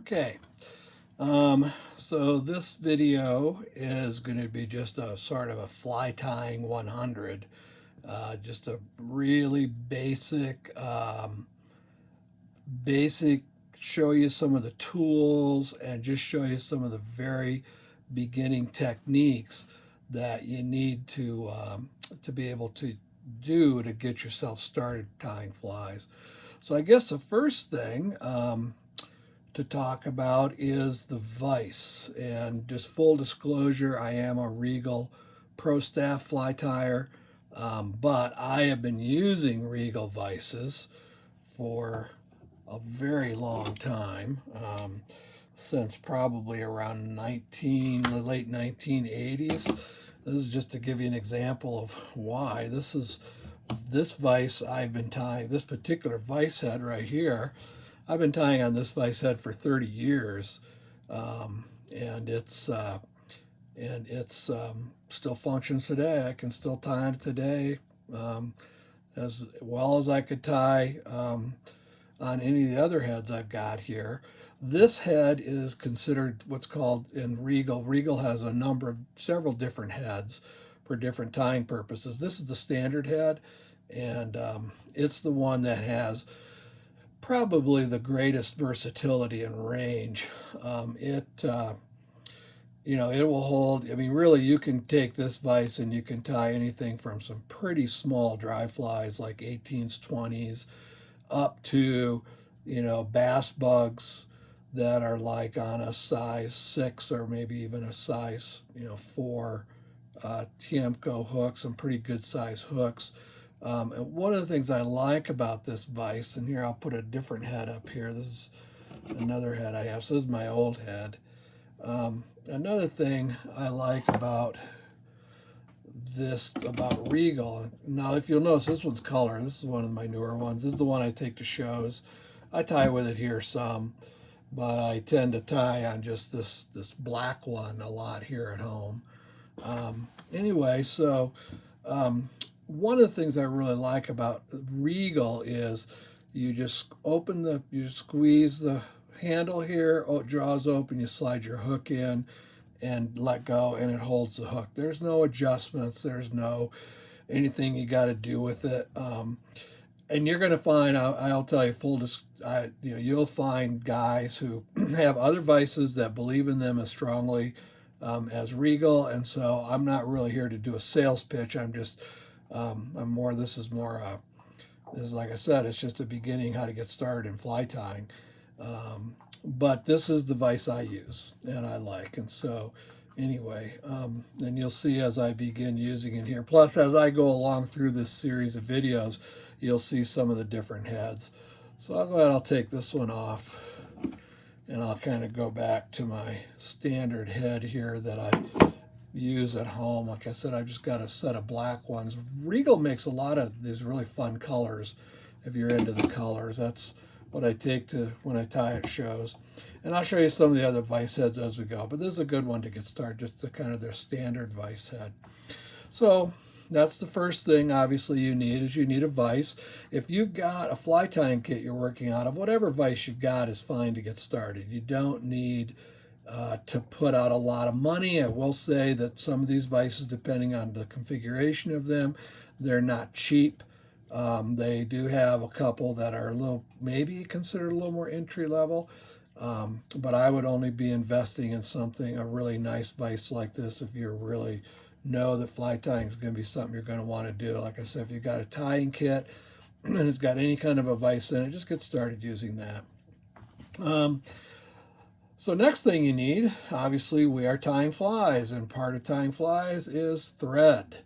Okay, so this video is going to be just a sort of a fly tying 100, just a really basic show you some of the tools and just show you some of the very beginning techniques that you need to be able to do to get yourself started tying flies. So I guess the first thing to talk about is the vise. And just full disclosure, I am a Regal Pro Staff fly tyer, but I have been using Regal vises for a very long time, since probably around the late 1980s. This is just to give you an example of why. This vise I've been tying, this particular vise head right here, I've been tying on this vise head for 30 years, and it's still functions today. I can still tie on it today, as well as I could tie on any of the other heads I've got here. This head is considered what's called in Regal. Regal has several different heads for different tying purposes. This is the standard head, and it's the one that has probably the greatest versatility and range. It will hold. I mean, really, you can take this vise and you can tie anything from some pretty small dry flies like 18s, 20s, up to, bass bugs that are like on a size 6 or maybe even a size, 4 Tiemco hooks, some pretty good size hooks. And one of the things I like about this vise, and here I'll put a different head up here. This is another head I have. So this is my old head. Another thing I like about Regal. Now, if you'll notice, this one's color. This is one of my newer ones. This is the one I take to shows. I tie with it here some, but I tend to tie on just this black one a lot here at home. Anyway, so one of the things I really like about Regal is you just you squeeze the handle here, it draws open, you slide your hook in and let go, and it holds the hook. There's no adjustments, there's no anything you got to do with it. And you're going to find, I'll tell you, you'll find guys who have other vices that believe in them as strongly as Regal. And so I'm not really here to do a sales pitch. This is, like I said, it's just a beginning how to get started in fly tying. But this is the vise I use and I like. And so anyway, and you'll see as I begin using it here. Plus, as I go along through this series of videos, you'll see some of the different heads. So I'll go ahead, I'll take this one off, and I'll kind of go back to my standard head here that I use at home. Like I said, I've just got a set of black ones. Regal makes a lot of these really fun colors. If you're into the colors, that's what I take to when I tie at shows. And I'll show you some of the other vise heads as we go. But this is a good one to get started, just the kind of their standard vise head. So that's the first thing, obviously, you need a vise. If you've got a fly tying kit you're working out of, whatever vise you've got is fine to get started. You don't need to put out a lot of money. I will say that some of these vices, depending on the configuration of them, they're not cheap. They do have a couple that are maybe considered a little more entry level, but I would only be investing in a really nice vise like this if you really know that fly tying is going to be something you're going to want to do. Like I said, if you've got a tying kit and it's got any kind of a vise in it, just get started using that. So next thing you need, obviously, we are tying flies, and part of tying flies is thread.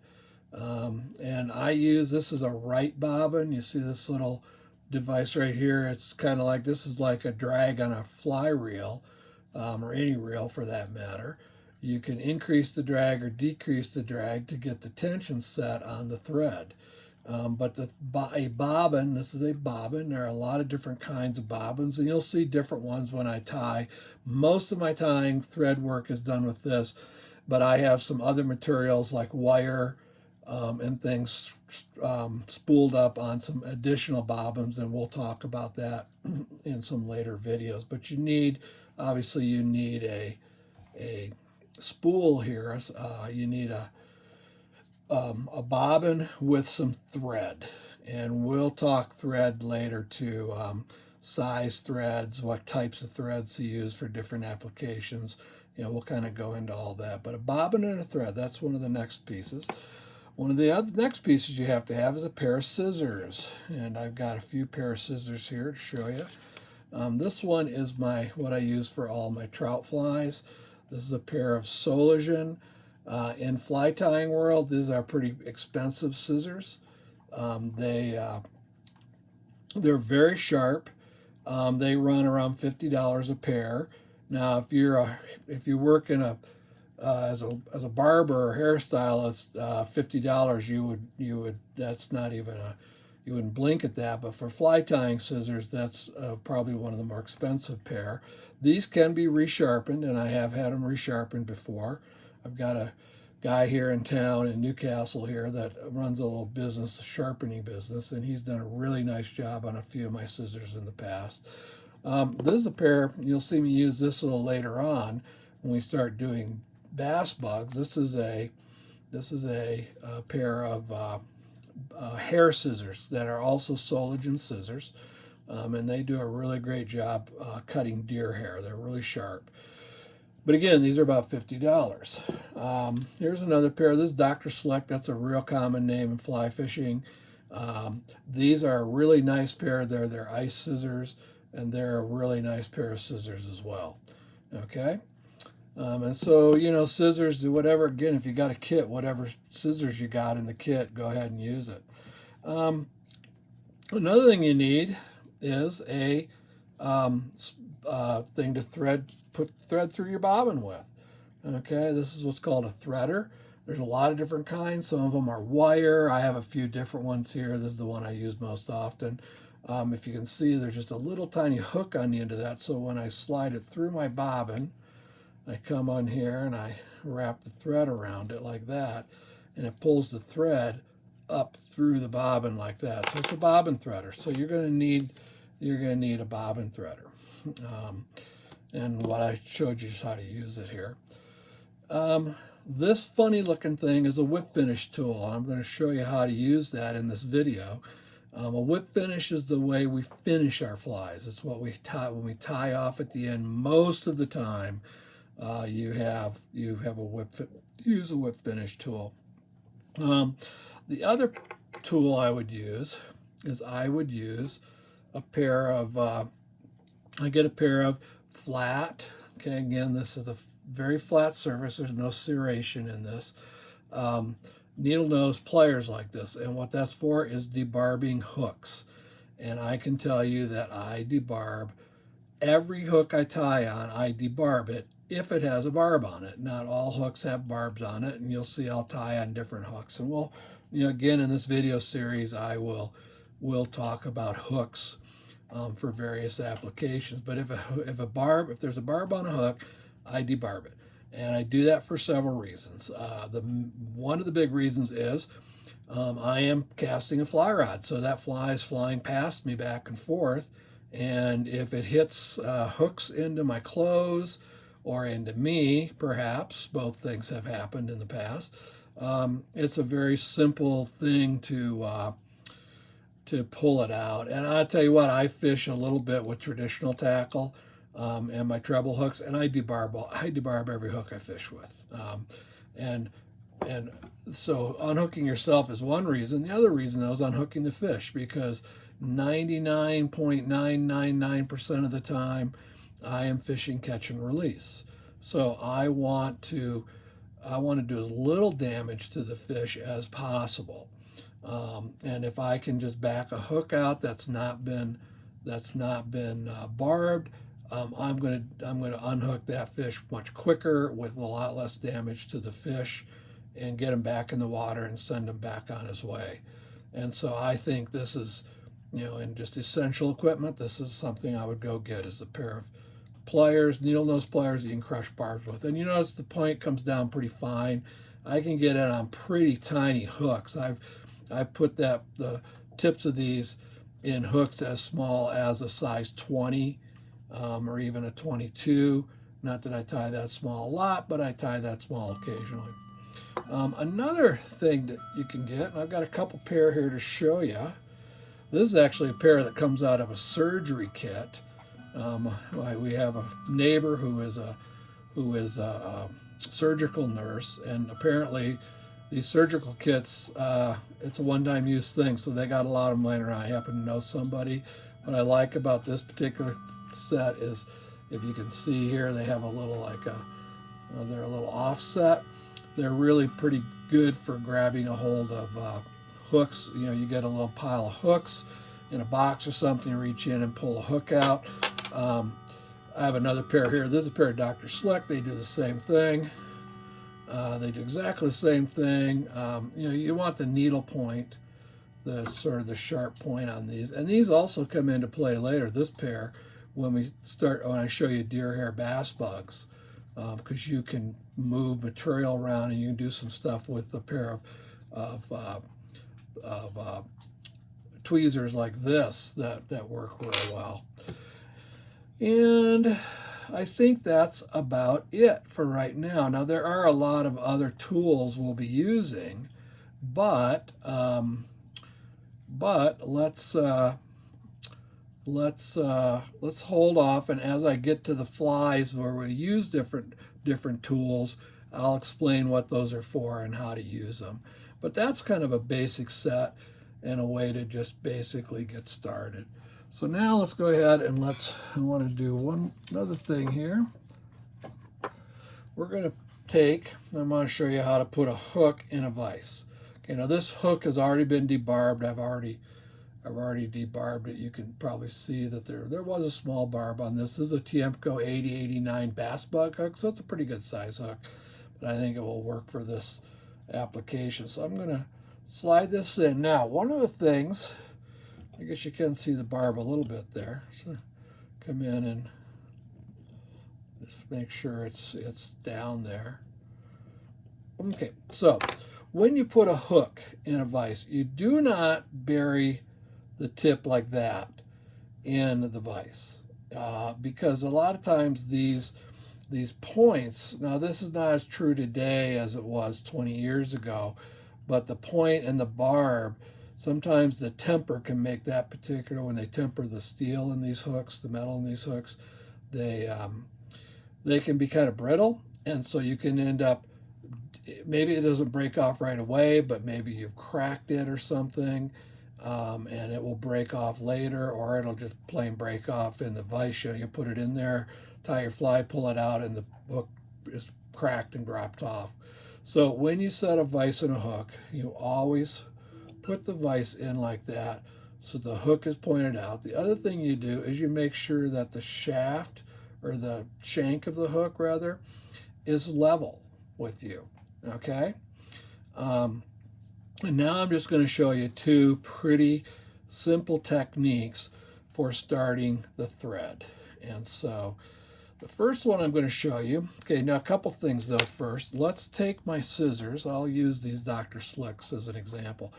And this is a right bobbin. You see this little device right here. It's kind of like, this is like a drag on a fly reel, or any reel for that matter. You can increase the drag or decrease the drag to get the tension set on the thread. But a bobbin, this is a bobbin. There are a lot of different kinds of bobbins, and you'll see different ones when I tie. Most of my tying thread work is done with this, but I have some other materials like wire and things spooled up on some additional bobbins, and we'll talk about that in some later videos. But you need obviously you need a spool here. You need a bobbin with some thread, and we'll talk thread later too. Size threads, what types of threads to use for different applications. We'll kind of go into all that. But a bobbin and a thread, that's one of the next pieces. One of the other next pieces you have to have is a pair of scissors, and I've got a few pair of scissors here to show you. This one is what I use for all my trout flies. This is a pair of Soligen. In fly tying world, these are pretty expensive scissors. They're very sharp. They run around $50 a pair. Now, if you work in as a barber or hairstylist, $50 that's not even you wouldn't blink at that. But for fly tying scissors, that's probably one of the more expensive pair. These can be resharpened, and I have had them resharpened before. I've got a guy here in town in Newcastle here that runs a little business, a sharpening business, and he's done a really nice job on a few of my scissors in the past. This is a pair, you'll see me use this a little later on when we start doing bass bugs. This is a pair of hair scissors that are also Soligen scissors, and they do a really great job cutting deer hair. They're really sharp. But again, these are about $50. Here's another pair. This is Dr. Slick. That's a real common name in fly fishing. These are a really nice pair. They're ice scissors, and they're a really nice pair of scissors as well. Okay? And so, scissors, whatever, again, if you got a kit, whatever scissors you got in the kit, go ahead and use it. Another thing you need is a thing to put thread through your bobbin with. Okay, this is what's called a threader. There's a lot of different kinds. Some of them are wire. I have a few different ones here. This is the one I use most often. If you can see, there's just a little tiny hook on the end of that. So when I slide it through my bobbin, I come on here and I wrap the thread around it like that, and it pulls the thread up through the bobbin like that. So it's a bobbin threader. So you're going to need a bobbin threader. And what I showed you is how to use it here. This funny looking thing is a whip finish tool. I'm going to show you how to use that in this video. A whip finish is the way we finish our flies. It's what we tie when we tie off at the end. Most of the time, you have use a whip finish tool. The other tool I would use is a pair of I get a pair of flat. Okay, again, this is a very flat surface. There's no serration in this. Needle nose pliers like this, and what that's for is debarbing hooks. And I can tell you that I debarb every hook I tie on. I debarb it if it has a barb on it. Not all hooks have barbs on it, and you'll see I'll tie on different hooks. And we'll, again, in this video series, I will talk about hooks for various applications. But if there's a barb on a hook, I debarb it. And I do that for several reasons. One of the big reasons is I am casting a fly rod, so that fly is flying past me back and forth, and if it hits hooks into my clothes or into me, perhaps, both things have happened in the past, it's a very simple thing to pull it out. And I'll tell you what, I fish a little bit with traditional tackle and my treble hooks, and I debarb every hook I fish with. And so unhooking yourself is one reason. The other reason, though, is unhooking the fish, because 99.999% of the time I am fishing catch and release. So I want to do as little damage to the fish as possible. And if I can just back a hook out that's not been barbed, I'm going to unhook that fish much quicker with a lot less damage to the fish, and get him back in the water and send him back on his way. And so I think this is, in just essential equipment, this is something I would go get, is a pair of pliers, needle nose pliers you can crush barbs with. And you notice the point comes down pretty fine. I can get it on pretty tiny hooks. I've put the tips of these in hooks as small as a size 20. or even a 22. Not that I tie that small a lot, but I tie that small occasionally. Another thing that you can get, and I've got a couple pair here to show you. This is actually a pair that comes out of a surgery kit. We have a neighbor who is a surgical nurse, and apparently these surgical kits, it's a one-time use thing, so they got a lot of them laying around. I happen to know somebody. What I like about this particular set is, if you can see here, they have a little they're a little offset. They're really pretty good for grabbing a hold of hooks. You know, you get a little pile of hooks in a box or something, reach in and pull a hook out. I have another pair here. This is a pair of Dr. Slick. They do the same thing. They do exactly the same thing. You know, you want the needle point, the sort of the sharp point on these. And these also come into play later, this pair, when I show you deer hair bass bugs, because you can move material around and you can do some stuff with a pair of tweezers like this that work really well. And I think that's about it for right now. Now, there are a lot of other tools we'll be using, but let's hold off. And as I get to the flies where we use different tools, I'll explain what those are for and how to use them. But that's kind of a basic set and a way to just basically get started. So now let's go ahead and I want to do another thing here. We're going to I'm going to show you how to put a hook in a vise. Okay, now this hook has already been debarbed. I've already debarbed it. You can probably see that there was a small barb on this. This is a Tiemco 8089 bass bug hook, so it's a pretty good size hook, but I think it will work for this application. So I'm going to slide this in. Now, one of the things, I guess you can see the barb a little bit there. So come in and just make sure it's down there. Okay, so when you put a hook in a vise, you do not bury the tip like that in the vise, because a lot of times these points, now this is not as true today as it was 20 years ago, but the point and the barb, sometimes the temper can make that particular, when they temper the steel in these hooks, the metal in these hooks, they can be kind of brittle, and so you can end up, maybe it doesn't break off right away, but maybe you've cracked it or something, and it will break off later, or it'll just plain break off in the vise. You put it in there, tie your fly, pull it out, and the hook is cracked and dropped off. So when you set a vise and a hook, you always put the vise in like that so the hook is pointed out. The other thing you do is you make sure that the shaft, or the shank of the hook rather, is level with you. Okay? And now I'm just going to show you two pretty simple techniques for starting the thread. And so the first one I'm going to show you, okay, now a couple things though first. Let's take my scissors. I'll use these Dr. Slicks as an example.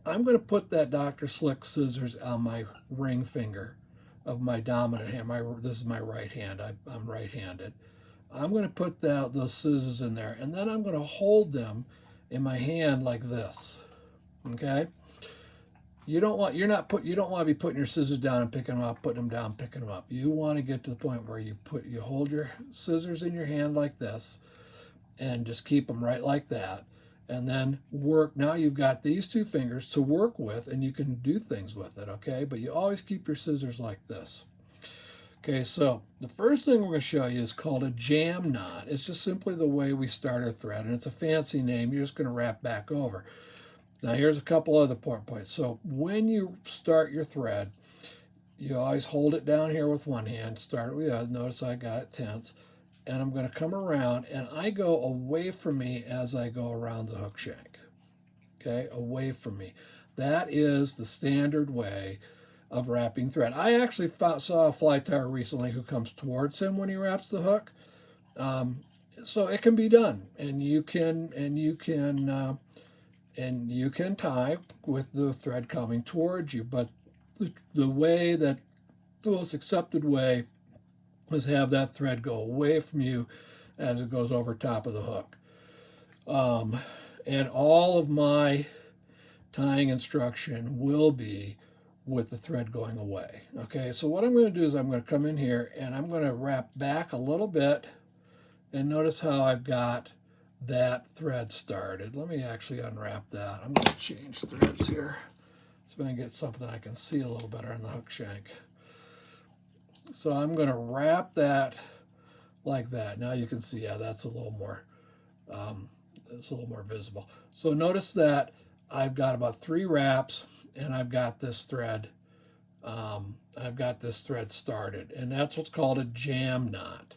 I'm going to put that Dr. Slick scissors on my ring finger of my dominant hand. This is my right hand. I'm right-handed. I'm going to put those scissors in there, and then I'm going to hold them in my hand like this. Okay? You don't want to be putting your scissors down and picking them up, putting them down, picking them up. You want to get to the point where you hold your scissors in your hand like this, and just keep them right like that. And then work. Now you've got these two fingers to work with, and you can do things with it, okay? But you always keep your scissors like this. Okay, so the first thing we're going to show you is called a jam knot. It's just simply the way we start our thread, and it's a fancy name. You're just going to wrap back over. Now here's a couple other points. So when you start your thread, you always hold it down here with one hand. Start with the other. Notice I got it tense. And I'm going to come around, and I go away from me as I go around the hook shank. Okay, away from me. That is the standard way of wrapping thread. I actually saw a fly tyer recently who comes towards him when he wraps the hook. So it can be done, and you can tie with the thread coming towards you. But the most accepted way is have that thread go away from you as it goes over top of the hook. And all of my tying instruction will be with the thread going away. Okay, so what I'm going to do is I'm going to come in here and I'm going to wrap back a little bit, and notice how I've got that thread started. Let me actually unwrap that. I'm going to change threads here so I can get something I can see a little better on the hook shank. So I'm going to wrap that like that. Now you can see, yeah, that's a little more visible. So notice that I've got about 3 wraps, and I've got this thread. Started, and that's what's called a jam knot.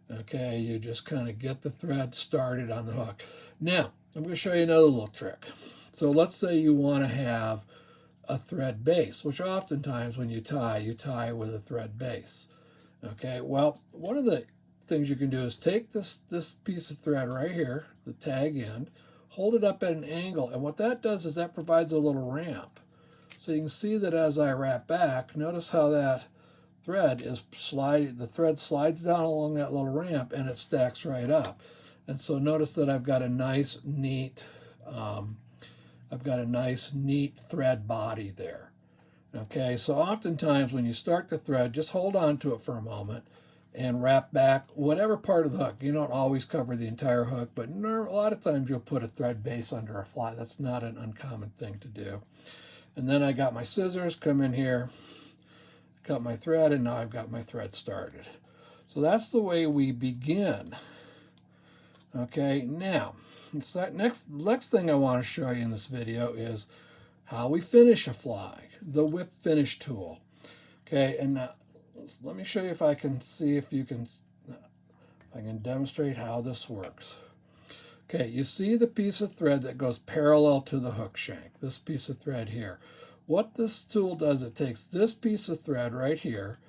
Okay, you just kind of get the thread started on the hook. Now I'm going to show you another little trick. So let's say you want to have a thread base, which oftentimes when you tie with a thread base. Okay, well, one of the things you can do is take this piece of thread right here, the tag end, hold it up at an angle, and what that does is that provides a little ramp. So you can see that as I wrap back, notice how that thread is sliding, the thread slides down along that little ramp and it stacks right up. And so notice that I've got a nice neat thread body there. Okay, so oftentimes when you start the thread, just hold on to it for a moment and wrap back whatever part of the hook. You don't always cover the entire hook, but a lot of times you'll put a thread base under a fly. That's not an uncommon thing to do. And then I got my scissors, come in here, cut my thread, and now I've got my thread started. So that's the way we begin. Okay, now, next thing I want to show you in this video is how we finish a fly, the whip finish tool. Okay, and now, let me show you if I can demonstrate how this works. Okay, you see the piece of thread that goes parallel to the hook shank, this piece of thread here. What this tool does, it takes this piece of thread right here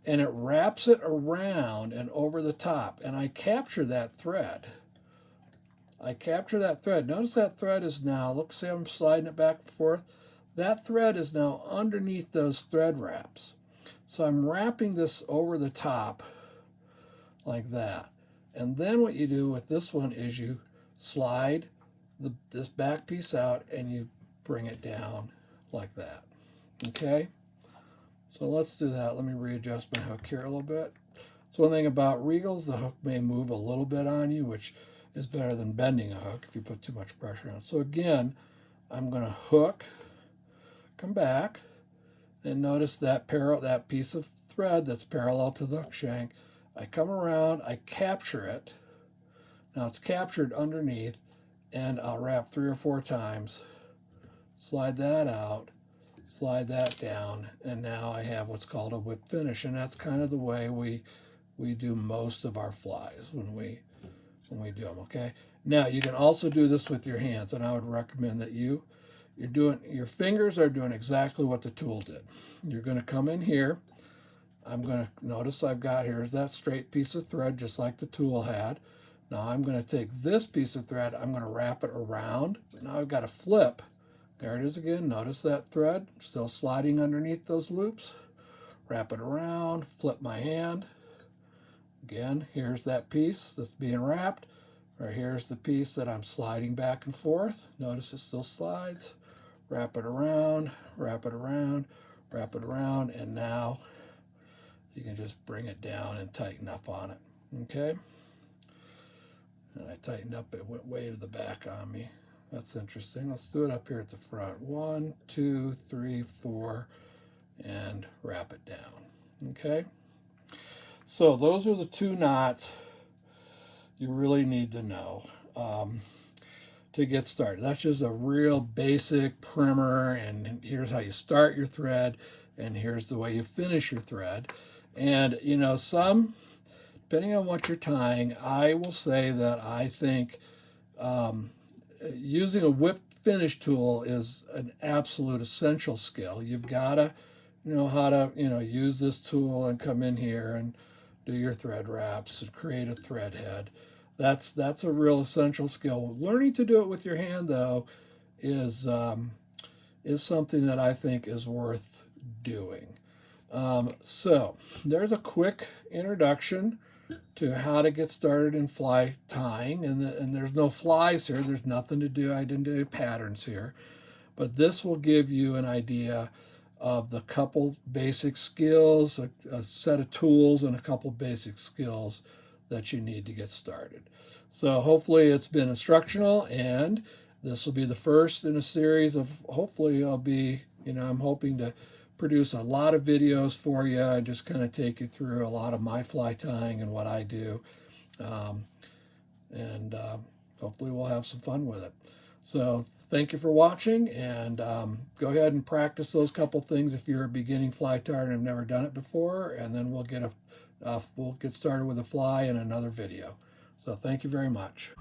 and it wraps it around and over the top, and I capture that thread. Notice that thread is now, look, see I'm sliding it back and forth? That thread is now underneath those thread wraps. So I'm wrapping this over the top like that. And then what you do with this one is you slide this back piece out and you bring it down like that. Okay, so let's do that. Let me readjust my hook here a little bit. So one thing about regals, the hook may move a little bit on you, which is better than bending a hook if you put too much pressure on it. So again, I'm going to hook, come back, and notice that piece of thread that's parallel to the hook shank. I come around, I capture it. Now it's captured underneath, and I'll wrap 3 or 4 times, slide that out, slide that down, and now I have what's called a whip finish, and that's kind of the way we do most of our flies when we do them. Okay. Now you can also do this with your hands, and I would recommend that your fingers are doing exactly what the tool did. You're going to come in here. I'm going to notice I've got here's that straight piece of thread just like the tool had. Now I'm going to take this piece of thread, I'm going to wrap it around. Now I've got to flip. There it is again. Notice that thread still sliding underneath those loops. Wrap it around, flip my hand. Again, here's that piece that's being wrapped. Or here's the piece that I'm sliding back and forth. Notice it still slides. Wrap it around, wrap it around, wrap it around, and now you can just bring it down and tighten up on it. Okay? And I tightened up, it went way to the back on me. That's interesting. Let's do it up here at the front. 1, 2, 3, 4, and wrap it down. Okay? So those are the 2 knots you really need to know to get started. That's just a real basic primer, and here's how you start your thread, and here's the way you finish your thread. And you know, depending on what you're tying, I will say that I think using a whip finish tool is an absolute essential skill. You've got to know how to use this tool and come in here and do your thread wraps and create a thread head. That's a real essential skill. Learning to do it with your hand, though, is something that I think is worth doing. So there's a quick introduction to how to get started in fly tying, and there's no flies here. There's nothing to do. I didn't do patterns here, but this will give you an idea of the couple basic skills, a set of tools, and a couple basic skills that you need to get started. So hopefully it's been instructional, and this will be the first in a series of, hopefully I'll be, I'm hoping to produce a lot of videos for you and just kind of take you through a lot of my fly tying and what I do. Um, and hopefully we'll have some fun with it. So thank you for watching, and go ahead and practice those couple things if you're a beginning fly tyer and have never done it before, and then we'll get started with a fly in another video. So thank you very much.